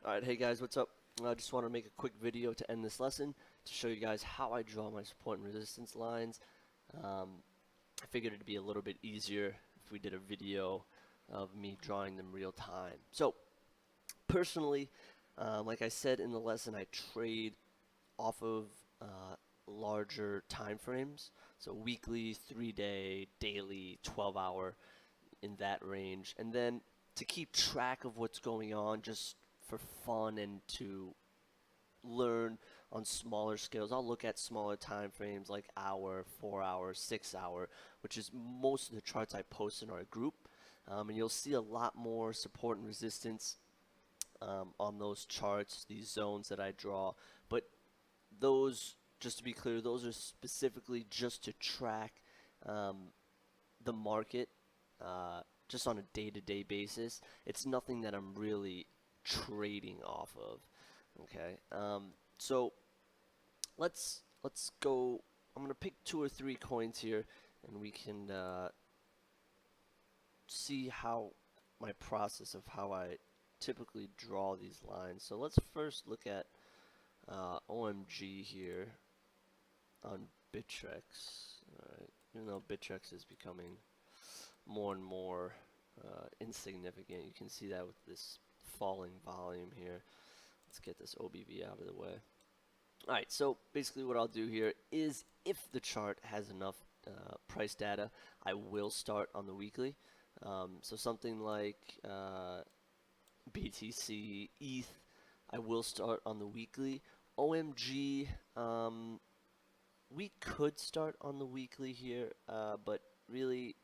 Alright, hey guys, what's up? I just want to make a quick video to end this lesson to show you guys how I draw my support and resistance lines. I figured it'd be a little bit easier if we did a video of me drawing them real time. So, personally, like I said in the lesson, I trade off of larger time frames. So weekly, 3-day, daily, 12-hour, in that range. And then to keep track of what's going on just for fun and to learn on smaller scales, I'll look at smaller time frames like hour, 4 hour, 6 hour, which is most of the charts I post in our group. And you'll see a lot more support and resistance on those charts, these zones that I draw. But those, just to be clear, those are specifically just to track the market just on a day-to-day basis. It's nothing that I'm really trading off of. Okay, so let's go. I'm gonna pick 2 or 3 coins here, and we can see how my process of how I typically draw these lines. So let's first look at OMG here on Bittrex. Alright, even though Bittrex is becoming more and more insignificant, you can see that with this falling volume here. Let's get this OBV out of the way. Alright, so basically what I'll do here is if the chart has enough price data, I will start on the weekly. So something like BTC, ETH, I will start on the weekly. OMG, we could start on the weekly here, but really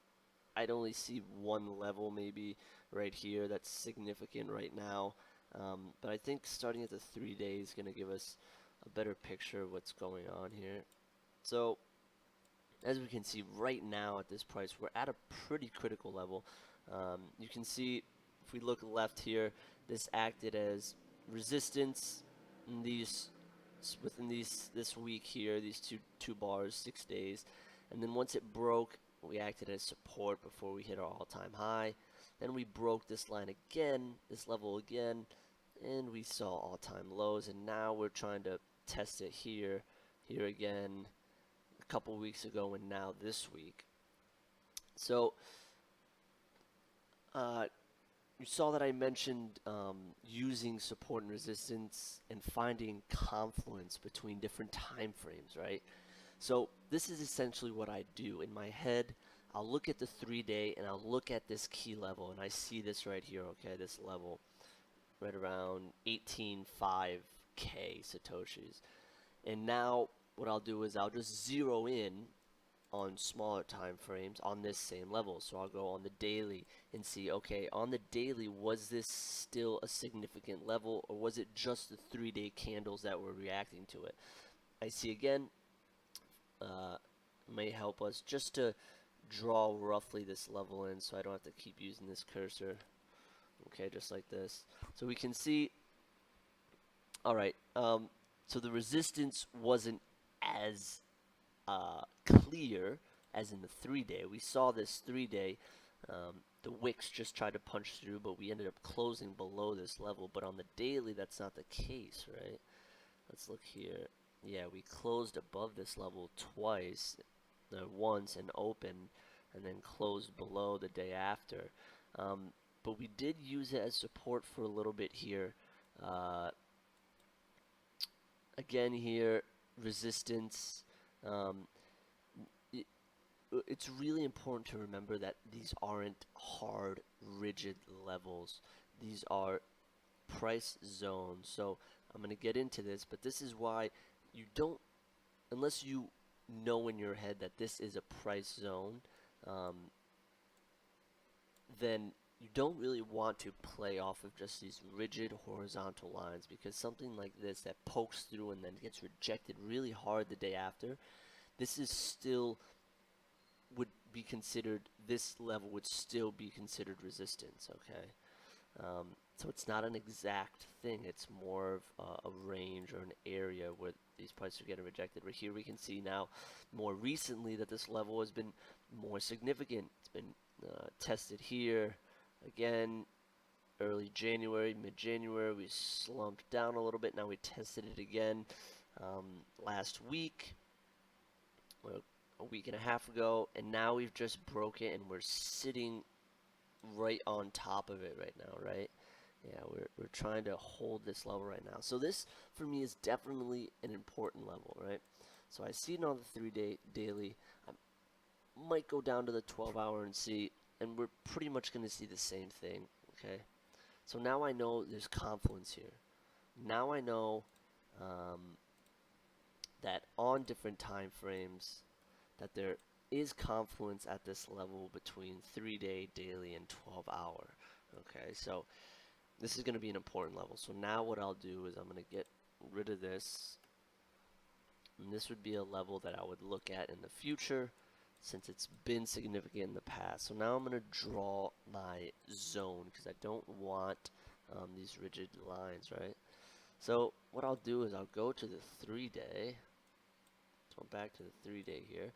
I'd only see one level maybe right here that's significant right now. But I think starting at the 3-day is going to give us a better picture of what's going on here. So as we can see right now at this price, we're at a pretty critical level. You can see if we look left here, this acted as resistance in these within this week here, these two bars, 6 days, and then once it broke, we acted as support before we hit our all-time high. Then we broke this line again, this level again, and we saw all-time lows, and now we're trying to test it here again a couple weeks ago, and now this week. So you saw that I mentioned using support and resistance and finding confluence between different time frames, right? So this is essentially what I do in my head. I'll look at the 3-day and I'll look at this key level, and I see this right here, okay, this level right around 18.5k satoshis. And now what I'll do is I'll just zero in on smaller time frames on this same level. So I'll go on the daily and see, okay, on the daily, was this still a significant level, or was it just the 3-day candles that were reacting to it? I see again, may help us just to draw roughly this level in so I don't have to keep using this cursor. Okay, just like this. So we can see, alright, so the resistance wasn't as clear as in the 3-day. We saw this 3-day, the wicks just tried to punch through, but we ended up closing below this level. But on the daily, that's not the case, right? Let's look here. Yeah, we closed above this level twice, once and opened, and then closed below the day after. But we did use it as support for a little bit here. Again here, resistance. It's really important to remember that these aren't hard, rigid levels. These are price zones. So I'm going to get into this, but this is why you don't, unless you know in your head that this is a price zone, then you don't really want to play off of just these rigid horizontal lines, because something like this that pokes through and then gets rejected really hard the day after, this is still would be considered, this level would still be considered resistance, okay? So it's not an exact thing, it's more of a range or an area where these prices are getting rejected. Right here we can see now more recently that this level has been more significant. It's been tested here again early January, mid-January. We slumped down a little bit. Now we tested it again last week, or a week and a half ago, and now we've just broke it, and we're sitting right on top of it right now, right? Yeah, we're trying to hold this level right now. So this, for me, is definitely an important level, right? So I see it on the 3-day daily. I might go down to the 12-hour and see, and we're pretty much going to see the same thing, okay? So now I know there's confluence here. Now I know that on different time frames that there is confluence at this level between 3-day, daily, and 12-hour. Okay, so this is going to be an important level. So now what I'll do is I'm going to get rid of this. And this would be a level that I would look at in the future since it's been significant in the past. So now I'm going to draw my zone because I don't want these rigid lines, right? So what I'll do is I'll go to the 3-day. So I'm back to the 3-day here.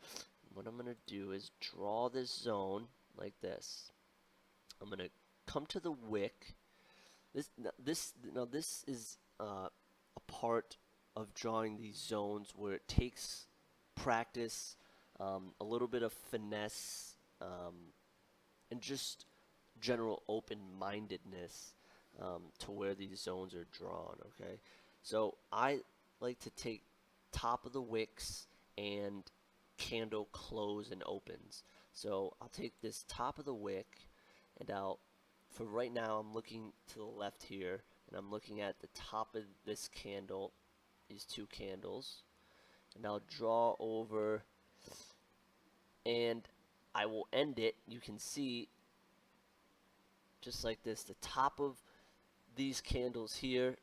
What I'm going to do is draw this zone like this. I'm going to come to the wick. This is a part of drawing these zones where it takes practice, a little bit of finesse, and just general open-mindedness to where these zones are drawn. Okay, so I like to take top of the wicks and candle close and opens. So I'll take this top of the wick, and for right now I'm looking to the left here, and I'm looking at the top of this candle, these two candles, and I'll draw over, and I will end it. You can see just like this, the top of these candles here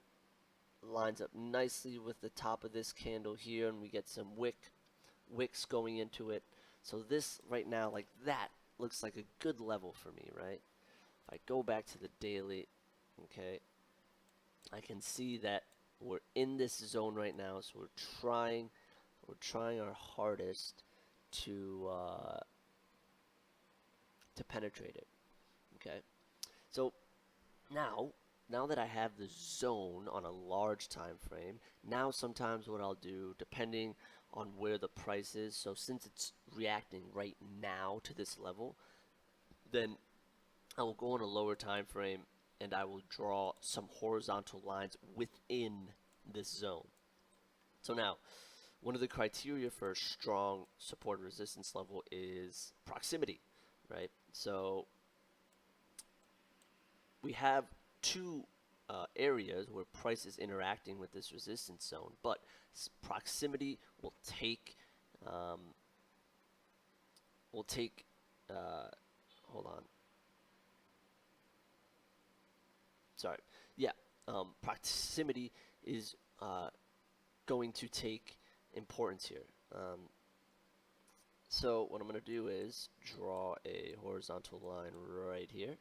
lines up nicely with the top of this candle here, and we get some wicks going into it. So this right now, like that, looks like a good level for me, right? If I go back to the daily, okay, I can see that we're in this zone right now, so we're trying our hardest to penetrate it. Okay, so now that I have the zone on a large time frame, now sometimes what I'll do, depending on where the price is, so since it's reacting right now to this level, then I will go on a lower time frame and I will draw some horizontal lines within this zone. So now, one of the criteria for a strong support resistance level is proximity, right? So we have two areas where price is interacting with this resistance zone, but proximity will take hold on, sorry, yeah, proximity is going to take importance here. So what I'm going to do is draw a horizontal line right here.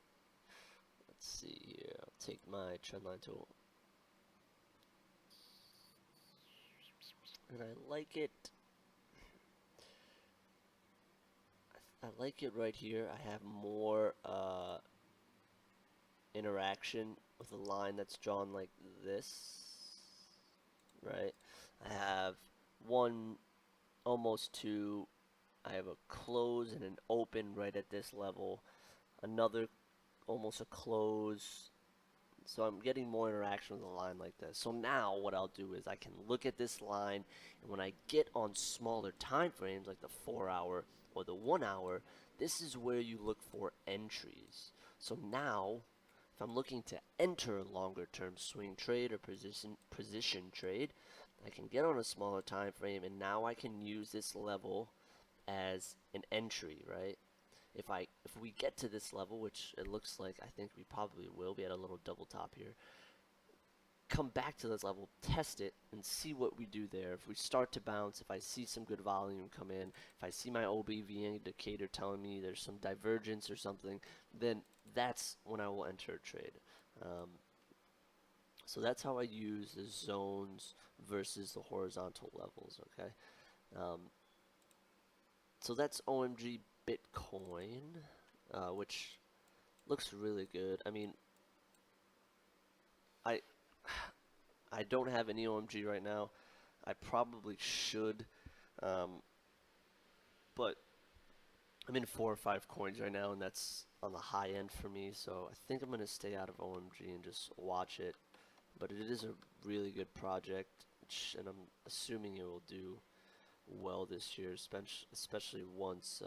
Let's see here, I'll take my trendline tool, and I like it. I like it right here. I have more interaction with a line that's drawn like this, right? I have one, almost two. I have a close and an open right at this level. Another, almost a close. So I'm getting more interaction with a line like this. So now what I'll do is I can look at this line, and when I get on smaller time frames like the 4-hour or the 1-hour, this is where you look for entries. So now if I'm looking to enter a longer term swing trade or position trade, I can get on a smaller time frame, and now I can use this level as an entry, right? If we get to this level, which it looks like I think we probably will, we had a little double top here, come back to this level, test it, and see what we do there. If we start to bounce, if I see some good volume come in, if I see my OBV indicator telling me there's some divergence or something, then that's when I will enter a trade. So that's how I use the zones versus the horizontal levels, okay? So that's OMG Bitcoin, which looks really good. I mean, I I don't have any OMG right now. I probably should, um, but I'm in 4 or 5 coins right now, and that's on the high end for me. So I think I'm gonna stay out of OMG and just watch it. But it is a really good project, and I'm assuming it will do well this year, especially once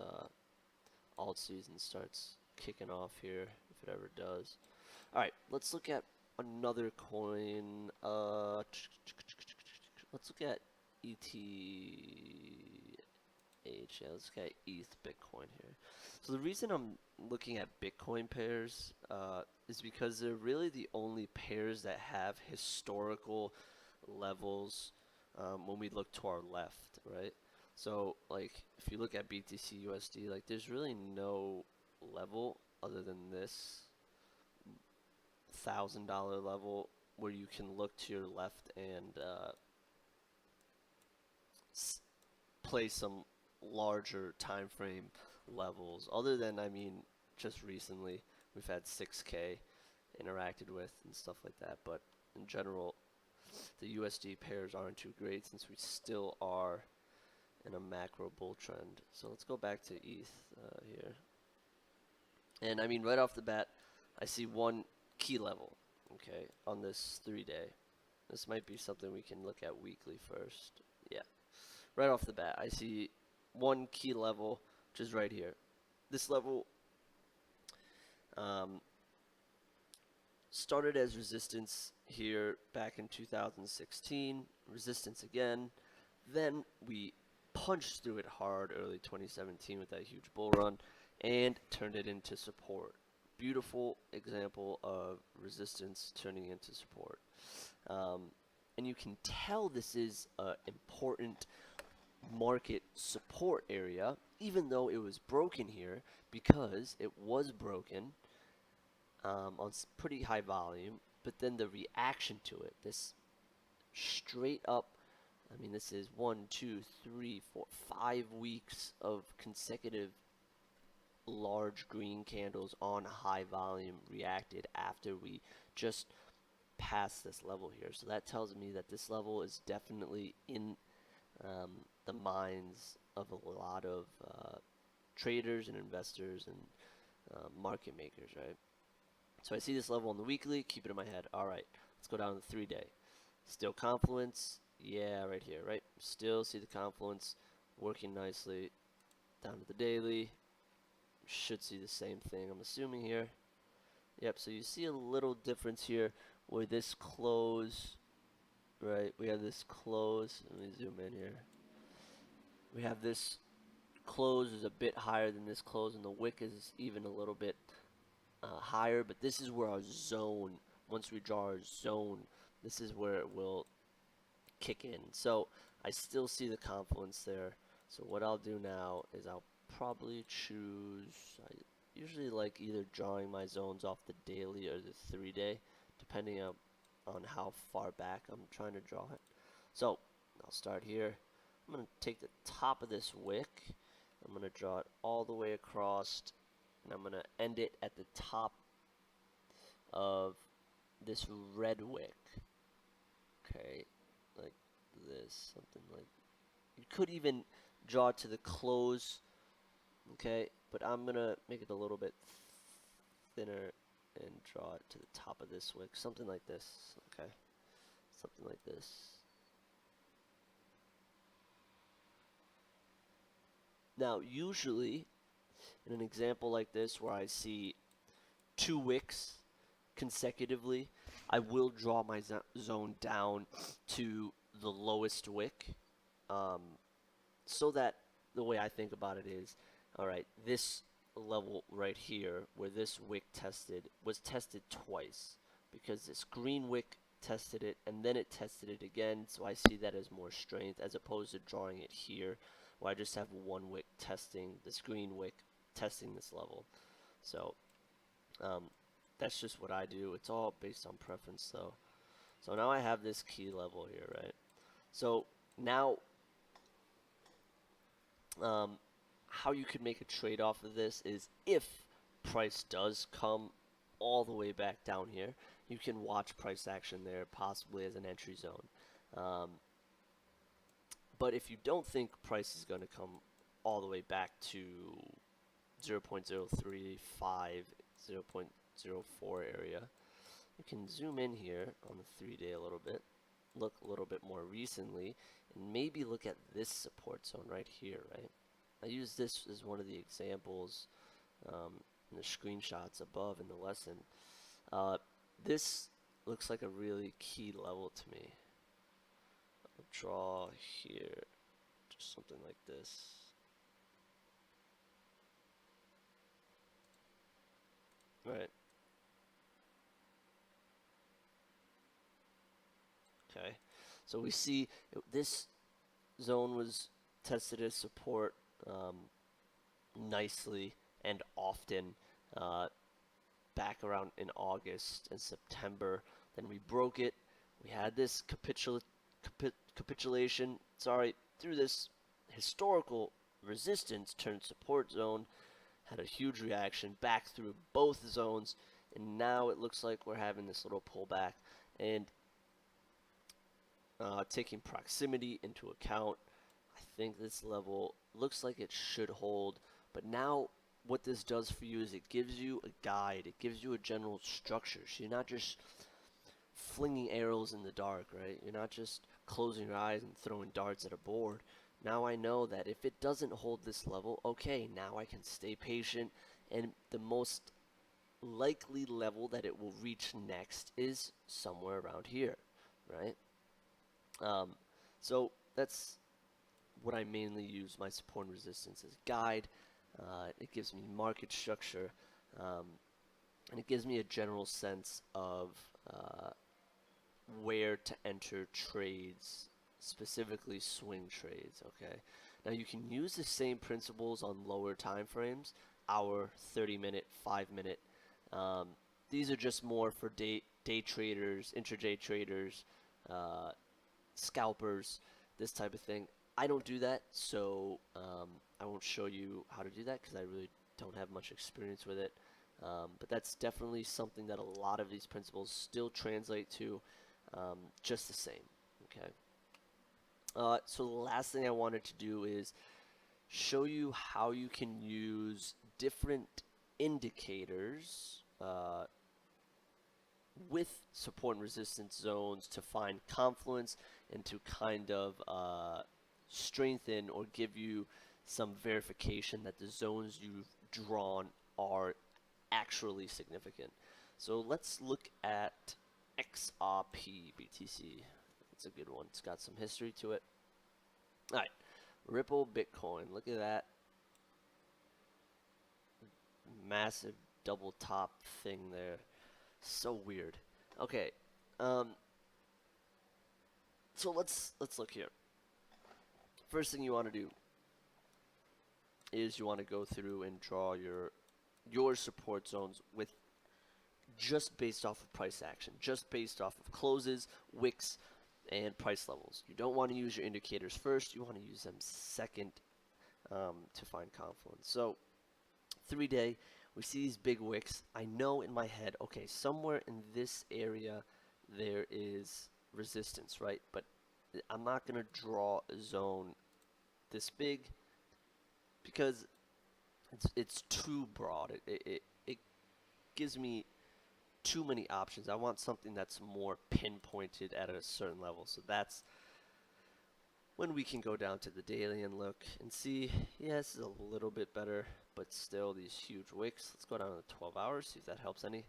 alt season starts kicking off here, if it ever does. All right, let's look at another coin. Let's look at ETH. Yeah, let's look at ETH Bitcoin here. So the reason I'm looking at Bitcoin pairs is because they're really the only pairs that have historical levels when we look to our left, right? So like if you look at BTC USD, like there's really no level other than this $1,000 level where you can look to your left and play some larger time frame levels. Other than, I mean, just recently we've had 6K interacted with and stuff like that. But in general, the USD pairs aren't too great since we still are in a macro bull trend. So let's go back to ETH here. And I mean, right off the bat, I see one key level, okay, on this 3-day. This might be something we can look at weekly first. Yeah, right off the bat, I see one key level, which is right here. This level started as resistance here back in 2016, resistance again. Then we punched through it hard early 2017 with that huge bull run and turned it into support. Beautiful example of resistance turning into support. And you can tell this is an important market support area, even though it was broken here, because it was broken on pretty high volume, but then the reaction to it, this straight up, I mean, this is 1, 2, 3, 4, 5 weeks of consecutive large green candles on high volume reacted after we just passed this level here. So that tells me that this level is definitely in the minds of a lot of traders and investors and market makers, right? So I see this level on the weekly, keep it in my head. All right, let's go down to the 3-day. Still confluence, yeah, right here, right? Still see the confluence working nicely. Down to the daily, should see the same thing, I'm assuming here. Yep, so you see a little difference here where this close, right? We have this close, let me zoom in here. We have this close is a bit higher than this close, and the wick is even a little bit higher, but this is where our zone, once we draw our zone, this is where it will kick in. So I still see the confluence there. So what I'll do now is I'll probably choose, I usually like either drawing my zones off the daily or the 3-day, depending on how far back I'm trying to draw it. So I'll start here. I'm going to take the top of this wick, I'm going to draw it all the way across, and I'm going to end it at the top of this red wick. Okay, like this, something like, you could even draw it to the close, okay, but I'm going to make it a little bit thinner and draw it to the top of this wick, something like this, okay, something like this. Now, usually, in an example like this where I see 2 wicks consecutively, I will draw my zone down to the lowest wick, so that the way I think about it is, all right, this level right here where this wick was tested twice, because this green wick tested it and then it tested it again, so I see that as more strength as opposed to drawing it here where I just have one wick testing this green wick testing this level. So that's just what I do. It's all based on preference though. So now I have this key level here, right? So now how you could make a trade off of this is if price does come all the way back down here, you can watch price action there, possibly as an entry zone. Um, but if you don't think price is going to come all the way back to 0.035, 0.04 area, you can zoom in here on the 3-day a little bit, look a little bit more recently, and maybe look at this support zone right here, right? I use this as one of the examples in the screenshots above in the lesson. This looks like a really key level to me. I'll draw here, just something like this. Right. Okay. So we see this zone was tested as support nicely and often back around in August and September. Then we broke it. We had this capitulation, through this historical resistance turned support zone, had a huge reaction back through both zones, and now it looks like we're having this little pullback. And taking proximity into account, I think this level looks like it should hold. But now what this does for you is it gives you a guide, it gives you a general structure. So you're not just flinging arrows in the dark, right? You're not just closing your eyes and throwing darts at a board. Now I know that if it doesn't hold this level, okay, now I can stay patient, and the most likely level that it will reach next is somewhere around here, right? So that's what I mainly use my support and resistance as guide. It gives me market structure, and it gives me a general sense of where to enter trades, specifically swing trades. Okay, now you can use the same principles on lower time frames, hour, 30-minute, 5-minute. These are just more for day traders, intraday traders, scalpers, this type of thing. I don't do that, so I won't show you how to do that because I really don't have much experience with it. But that's definitely something that a lot of these principles still translate to just the same. Okay. So the last thing I wanted to do is show you how you can use different indicators with support and resistance zones to find confluence and to kind of strengthen or give you some verification that the zones you've drawn are actually significant. So let's look at XRP BTC. It's a good one. It's got some history to it. All right, Ripple Bitcoin. Look at that massive double top thing there. So weird. Okay, so let's look here. First thing you want to do is you want to go through and draw your support zones with just based off of price action, just based off of closes, wicks, and price levels. You don't want to use your indicators first. You want to use them second to find confluence. So 3-day, we see these big wicks. I know in my head, okay, somewhere in this area there is resistance, right? But I'm not going to draw a zone this big because it's too broad. It gives me too many options. I want something that's more pinpointed at a certain level. So that's when we can go down to the daily and look and see, yes, it's a little bit better, but still these huge wicks. Let's go down to 12 hours, see if that helps any.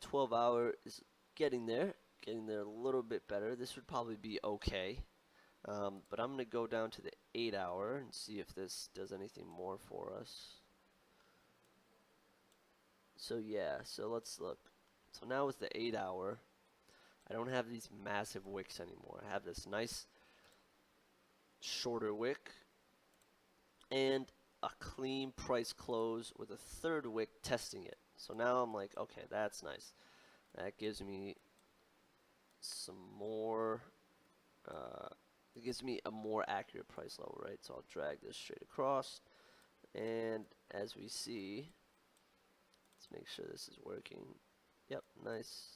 12 hour is getting there a little bit better. This would probably be okay. But I'm going to go down to the 8 hour and see if this does anything more for us. So yeah, so let's look. So now with the 8 hour, I don't have these massive wicks anymore. I have this nice shorter wick and a clean price close with a third wick testing it. So now I'm like, okay, that's nice. That gives me some more, it gives me a more accurate price level, right? So I'll drag this straight across, and as we see, let's make sure this is working. Yep, nice.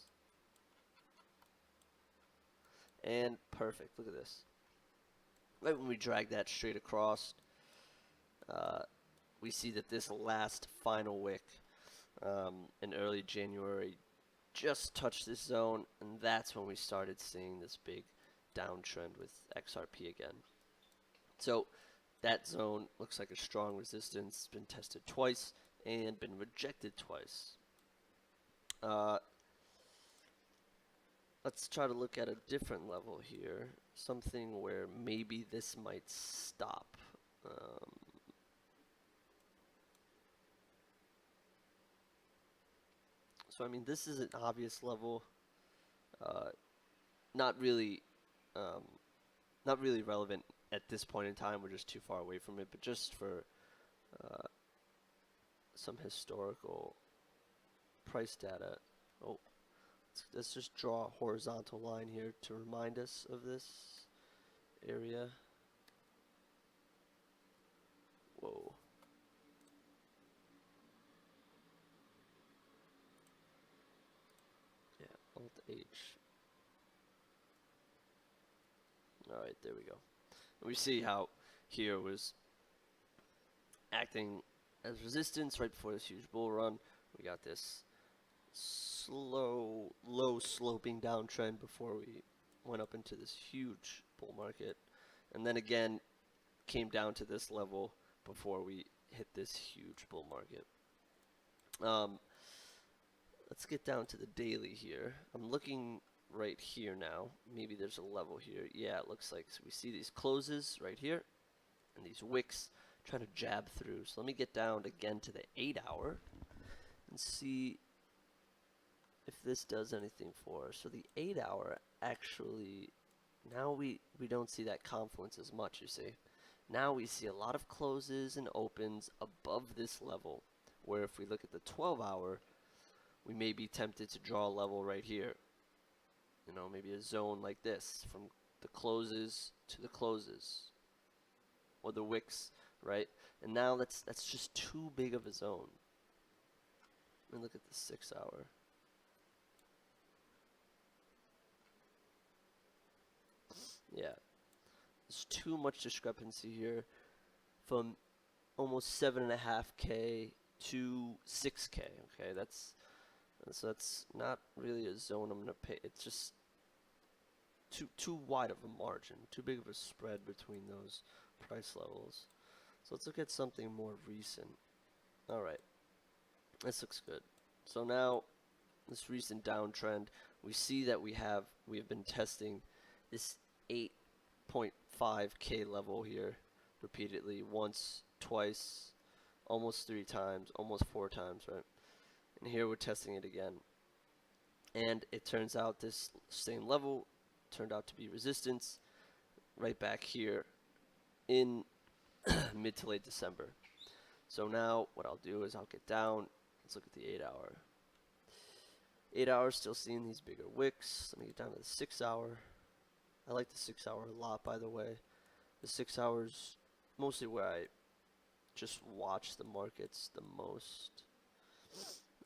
And perfect. Look at this. Right when we drag that straight across, uh, we see that this last final wick in early January just touched this zone, and that's when we started seeing this big downtrend with XRP again. So that zone looks like a strong resistance. It's been tested twice and been rejected twice. Let's try to look at a different level here. Something where maybe this might stop. So I mean, this is an obvious level. Uh, not really, um, not really relevant at this point in time. We're just too far away from it. But just for some historical price data. Oh, let's just draw a horizontal line here to remind us of this area. Whoa. Yeah, Alt H. Alright, there we go. And we see how here was acting as resistance right before this huge bull run. We got this slow, low sloping downtrend before we went up into this huge bull market. And then again, came down to this level before we hit this huge bull market. Let's get down to the daily here. I'm looking right here now. Maybe there's a level here. Yeah, it looks like so we see these closes right here and these wicks trying to jab through. So let me get down again to the 8 hour and see if this does anything for us. So the 8 hour actually, now we don't see that confluence as much, you see. Now we see a lot of closes and opens above this level, where if we look at the 12 hour, we may be tempted to draw a level right here. You know, maybe a zone like this, from the closes to the closes, or the wicks, right? And now that's just too big of a zone. Let me look at the 6 hour. Yeah, there's too much discrepancy here from almost 7.5K to 6K. Okay, that's not really a zone I'm gonna pay. It's just too wide of a margin, too big of a spread between those price levels. So let's look at something more recent. All right, this looks good. So now this recent downtrend, we see that we have been testing this 8.5K level here repeatedly, once, twice, almost 3 times, almost 4 times, right? And here we're testing it again. And it turns out this same level turned out to be resistance right back here in mid to late December. So now what I'll do is I'll get down. Let's look at the 8 hour. 8 hours still seeing these bigger wicks. Let me get down to the 6 hour. I like the 6 hour a lot, by the way. The 6 hours mostly where I just watch the markets the most.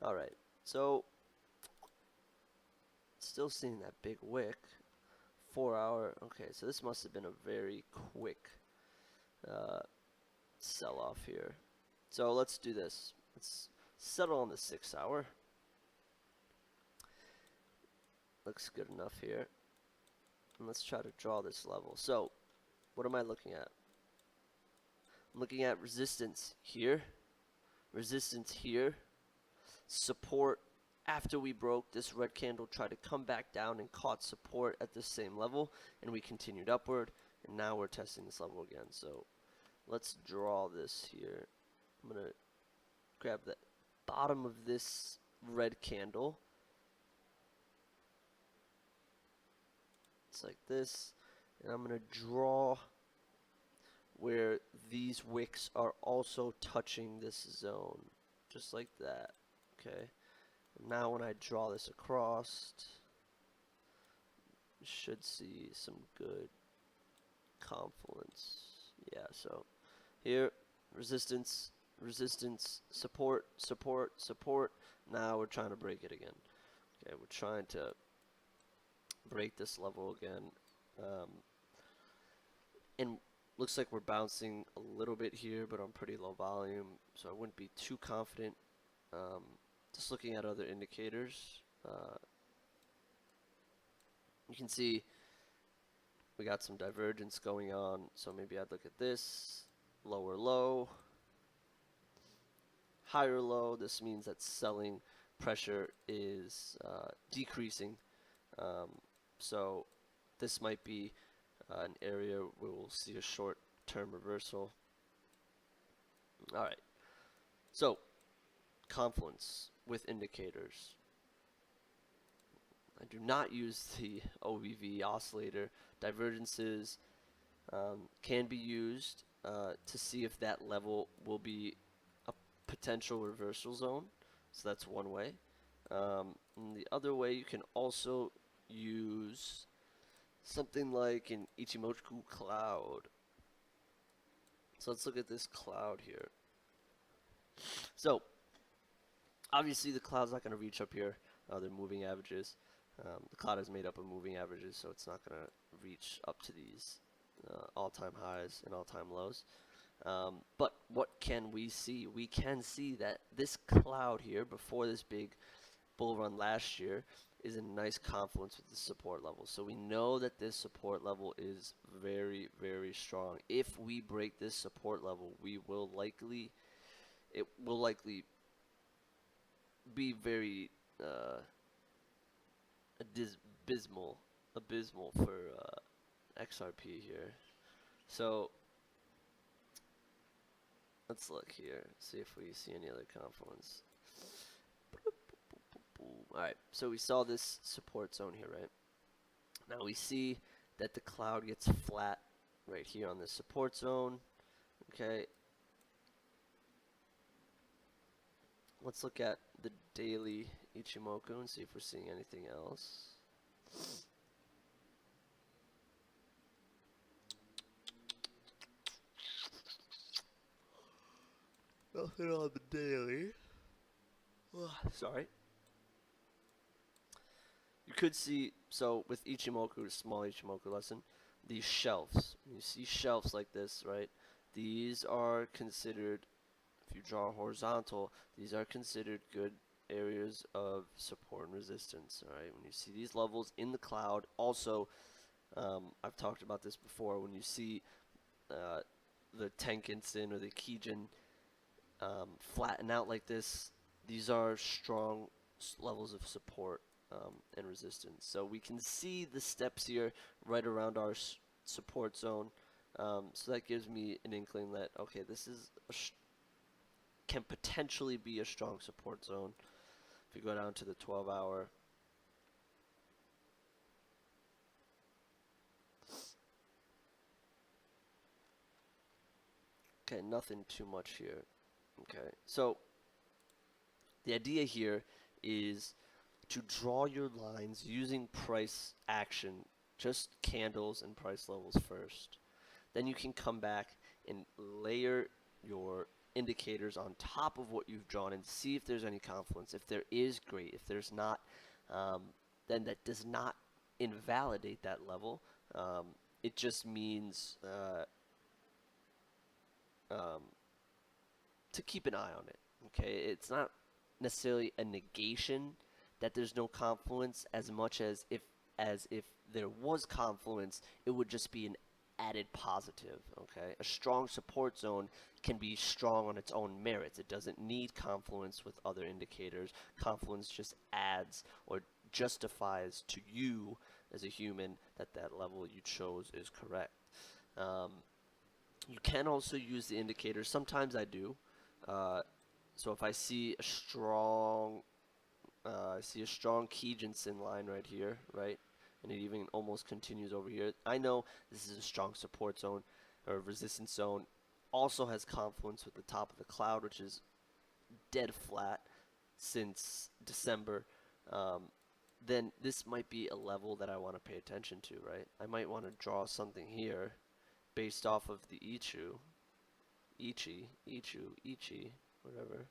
Alright, so still seeing that big wick. 4 hour. Okay, so this must have been a very quick sell off here. So let's do this. Let's settle on the 6 hour. Looks good enough here. And let's try to draw this level. So what am I looking at? I'm looking at resistance here, resistance here, support after we broke this red candle, tried to come back down and caught support at the same level, and we continued upward, and now we're testing this level again. So let's draw this here. I'm gonna grab the bottom of this red candle. It's like this, and I'm gonna draw where these wicks are also touching this zone, just like that. Okay, and now when I draw this across, you should see some good confluence. Yeah, so here, resistance, resistance, support, support, support. Now we're trying to break it again. Okay, we're trying to break this level again. And looks like we're bouncing a little bit here, but on pretty low volume, so I wouldn't be too confident. Just looking at other indicators, you can see we got some divergence going on, so maybe I'd look at this, lower low, higher low. This means that selling pressure is decreasing, so this might be an area where we'll see a short-term reversal. Alright, so confluence with indicators. I do not use the OVV oscillator. Divergences can be used to see if that level will be a potential reversal zone. So that's one way. And the other way, you can also use something like an Ichimoku cloud. So let's look at this cloud here. So obviously the cloud's not going to reach up here. They're moving averages. The cloud is made up of moving averages, so it's not going to reach up to these all-time highs and all-time lows. But what can we see? We can see that this cloud here, before this big bull run last year, is in nice confluence with the support level. So we know that this support level is very, very strong. If we break this support level, it will likely be very abysmal for XRP here. So let's look here, see if we see any other confluence. Alright, so we saw this support zone here, right? Now we see that the cloud gets flat right here on this support zone. Okay. Let's look at the daily Ichimoku and see if we're seeing anything else. Nothing on the daily. Sorry. You could see, so with Ichimoku, small Ichimoku lesson, these shelves. You see shelves like this, right? These are considered, if you draw horizontal, these are considered good areas of support and resistance. Alright, when you see these levels in the cloud, also, I've talked about this before, when you see the Tenkan-sen or the Kijun flatten out like this, these are strong levels of support and resistance. So we can see the steps here right around our support zone. So that gives me an inkling that, okay, this is can potentially be a strong support zone. If you go down to the 12-hour, okay, nothing too much here. Okay, so the idea here is to draw your lines using price action, just candles and price levels first. Then you can come back and layer your indicators on top of what you've drawn and see if there's any confluence. If there is, great. If there's not, then that does not invalidate that level. It just means to keep an eye on it. Okay, it's not necessarily a negation that there's no confluence as much as if there was confluence, it would just be an added positive. Okay, a strong support zone can be strong on its own merits. It doesn't need confluence with other indicators. Confluence just adds or justifies to you as a human that that level you chose is correct. You can also use the indicators. Sometimes I do. So if I see a strong Kijun-sen line right here, right, and it even almost continues over here, I know this is a strong support zone or resistance zone. Also has confluence with the top of the cloud, which is dead flat since December. Then this might be a level that I want to pay attention to, right? I might want to draw something here based off of the Ichi, whatever,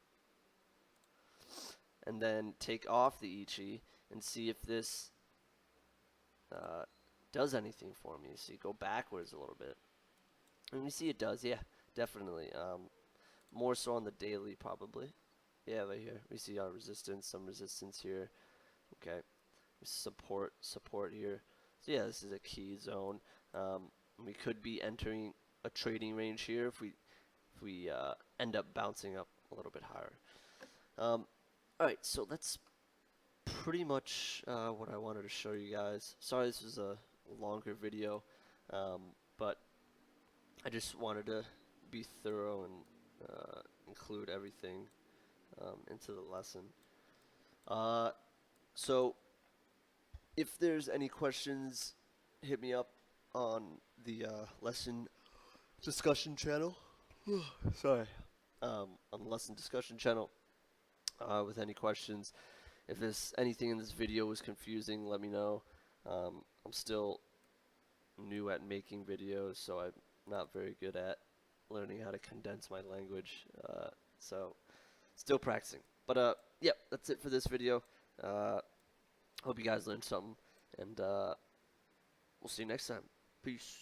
and then take off the Ichi and see if this does anything for me. So you go backwards a little bit, and we see it does. Yeah, definitely. More so on the daily, probably. Yeah, right here we see our resistance, some resistance here. Okay, support here. So yeah, this is a key zone. We could be entering a trading range here if we end up bouncing up a little bit higher. Alright, so that's pretty much what I wanted to show you guys. Sorry this was a longer video, but I just wanted to be thorough and include everything into the lesson. So if there's any questions, hit me up on the lesson discussion channel. Sorry. On the lesson discussion channel with any questions. If there's anything in this video was confusing, let me know. I'm still new at making videos, so I'm not very good at learning how to condense my language. So still practicing. But yeah, that's it for this video. Hope you guys learned something, and we'll see you next time. Peace.